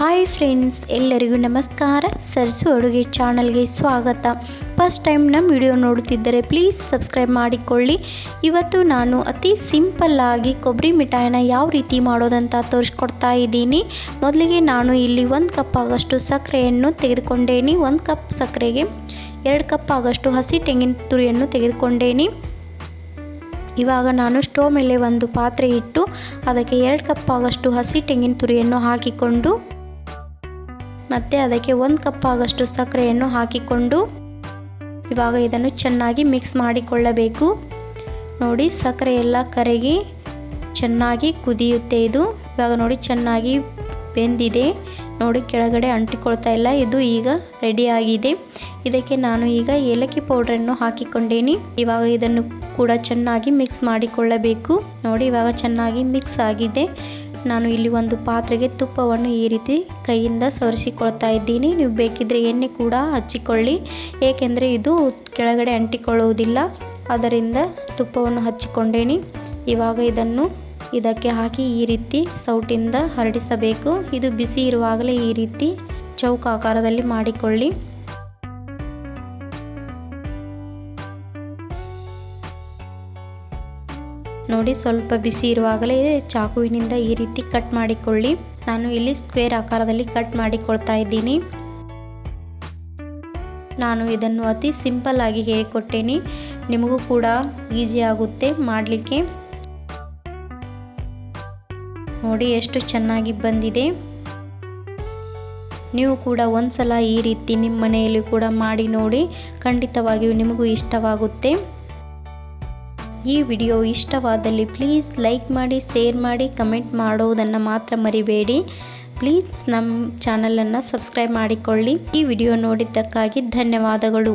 Hi friends, ಎಲ್ಲರಿಗೂ ನಮಸ್ಕಾರ. ಸರ್ಸು ಅಡುಗೆ ಚಾನಲ್ಗೆ ಸ್ವಾಗತ. ಫಸ್ಟ್ ಟೈಮ್ ನಮ್ಮ ವಿಡಿಯೋ ನೋಡುತ್ತಿದ್ದರೆ ಪ್ಲೀಸ್ ಸಬ್ಸ್ಕ್ರೈಬ್ ಮಾಡಿಕೊಳ್ಳಿ. ಇವತ್ತು ನಾನು ಅತಿ ಸಿಂಪಲ್ಲಾಗಿ ಕೊಬ್ಬರಿ ಮಿಠಾಯಿನ ಯಾವ ರೀತಿ ಮಾಡೋದಂತ ತೋರಿಸ್ಕೊಡ್ತಾ ಇದ್ದೀನಿ. ಮೊದಲಿಗೆ ನಾನು ಇಲ್ಲಿ 1 ಕಪ್ ಆಗೋಷ್ಟು ಸಕ್ಕರೆಯನ್ನು ತೆಗೆದುಕೊಂಡೇನಿ. 1 ಕಪ್ ಸಕ್ಕರೆಗೆ 2 ಕಪ್ ಆಗೋಷ್ಟು ಹಸಿ ತೆಂಗಿನ ತುರಿಯನ್ನು ತೆಗೆದುಕೊಂಡೇನಿ. ಇವಾಗ ನಾನು ಸ್ಟೋವ್ ಮೇಲೆ ಒಂದು ಪಾತ್ರೆ ಇಟ್ಟು ಅದಕ್ಕೆ 2 ಕಪ್ ಆಗೋಷ್ಟು ಹಸಿ ತೆಂಗಿನ ತುರಿಯನ್ನು ಹಾಕಿಕೊಂಡು ಮತ್ತು ಅದಕ್ಕೆ 1 ಕಪ್ ಆಗೋಷ್ಟು ಸಕ್ಕರೆಯನ್ನು ಹಾಕಿಕೊಂಡು ಇವಾಗ ಇದನ್ನು ಚೆನ್ನಾಗಿ ಮಿಕ್ಸ್ ಮಾಡಿಕೊಳ್ಳಬೇಕು. ನೋಡಿ, ಸಕ್ಕರೆ ಎಲ್ಲ ಕರಗಿ ಚೆನ್ನಾಗಿ ಕುದಿಯುತ್ತೆ. ಇವಾಗ ನೋಡಿ ಚೆನ್ನಾಗಿ ಬೆಂದಿದೆ. ನೋಡಿ, ಕೆಳಗಡೆ ಅಂಟಿಕೊಳ್ತಾ ಇಲ್ಲ. ಇದು ಈಗ ರೆಡಿಯಾಗಿದೆ. ಇದಕ್ಕೆ ನಾನು ಈಗ ಏಲಕ್ಕಿ ಪೌಡ್ರನ್ನು ಹಾಕಿಕೊಂಡೇನಿ. ಇವಾಗ ಇದನ್ನು ಕೂಡ ಚೆನ್ನಾಗಿ ಮಿಕ್ಸ್ ಮಾಡಿಕೊಳ್ಳಬೇಕು. ನೋಡಿ, ಇವಾಗ ಚೆನ್ನಾಗಿ ಮಿಕ್ಸ್ ಆಗಿದೆ. ನಾನು ಇಲ್ಲಿ ಒಂದು ಪಾತ್ರೆಗೆ ತುಪ್ಪವನ್ನು ಈ ರೀತಿ ಕೈಯಿಂದ ಸವರಿಸಿಕೊಳ್ತಾ ಇದ್ದೀನಿ. ನೀವು ಬೇಕಿದ್ದರೆ ಎಣ್ಣೆ ಕೂಡ ಹಚ್ಚಿಕೊಳ್ಳಿ, ಏಕೆಂದರೆ ಇದು ಕೆಳಗಡೆ ಅಂಟಿಕೊಳ್ಳುವುದಿಲ್ಲ. ಅದರಿಂದ ತುಪ್ಪವನ್ನು ಹಚ್ಚಿಕೊಂಡೇನಿ. ಇವಾಗ ಇದನ್ನು ಇದಕ್ಕೆ ಹಾಕಿ ಈ ರೀತಿ ಸೌಟಿಂದ ಹರಡಿಸಬೇಕು. ಇದು ಬಿಸಿ ಇರುವಾಗಲೇ ಈ ರೀತಿ ಚೌಕಾಕಾರದಲ್ಲಿ ಮಾಡಿಕೊಳ್ಳಿ. ನೋಡಿ, ಸ್ವಲ್ಪ ಬಿಸಿ ಇರುವಾಗಲೇ ಚಾಕುವಿನಿಂದ ಈ ರೀತಿ ಕಟ್ ಮಾಡಿಕೊಳ್ಳಿ. ನಾನು ಇಲ್ಲಿ ಸ್ಕ್ವೇರ್ ಆಕಾರದಲ್ಲಿ ಕಟ್ ಮಾಡಿಕೊಳ್ತಾ ಇದ್ದೀನಿ. ನಾನು ಇದನ್ನು ಅತಿ ಸಿಂಪಲ್ ಆಗಿ ಹೇಳಿಕೊಟ್ಟೇನಿ. ನಿಮಗೂ ಕೂಡ ಈಸಿ ಆಗುತ್ತೆ ಮಾಡಲಿಕ್ಕೆ. ನೋಡಿ ಎಷ್ಟು ಚೆನ್ನಾಗಿ ಬಂದಿದೆ. ನೀವು ಕೂಡ ಒಂದ್ಸಲ ಈ ರೀತಿ ನಿಮ್ಮ ಮನೆಯಲ್ಲಿ ಕೂಡ ಮಾಡಿ ನೋಡಿ. ಖಂಡಿತವಾಗಿಯೂ ನಿಮಗೂ ಇಷ್ಟವಾಗುತ್ತೆ. ಈ ವಿಡಿಯೋ ಇಷ್ಟವಾದಲ್ಲಿ ಪ್ಲೀಸ್ ಲೈಕ್ ಮಾಡಿ, ಶೇರ್ ಮಾಡಿ, ಕಮೆಂಟ್ ಮಾಡೋದನ್ನು ಮಾತ್ರ ಮರಿಬೇಡಿ. ಪ್ಲೀಸ್ ನಮ್ಮ ಚಾನಲನ್ನು ಸಬ್ಸ್ಕ್ರೈಬ್ ಮಾಡಿಕೊಳ್ಳಿ. ಈ ವಿಡಿಯೋ ನೋಡಿದ್ದಕ್ಕಾಗಿ ಧನ್ಯವಾದಗಳು.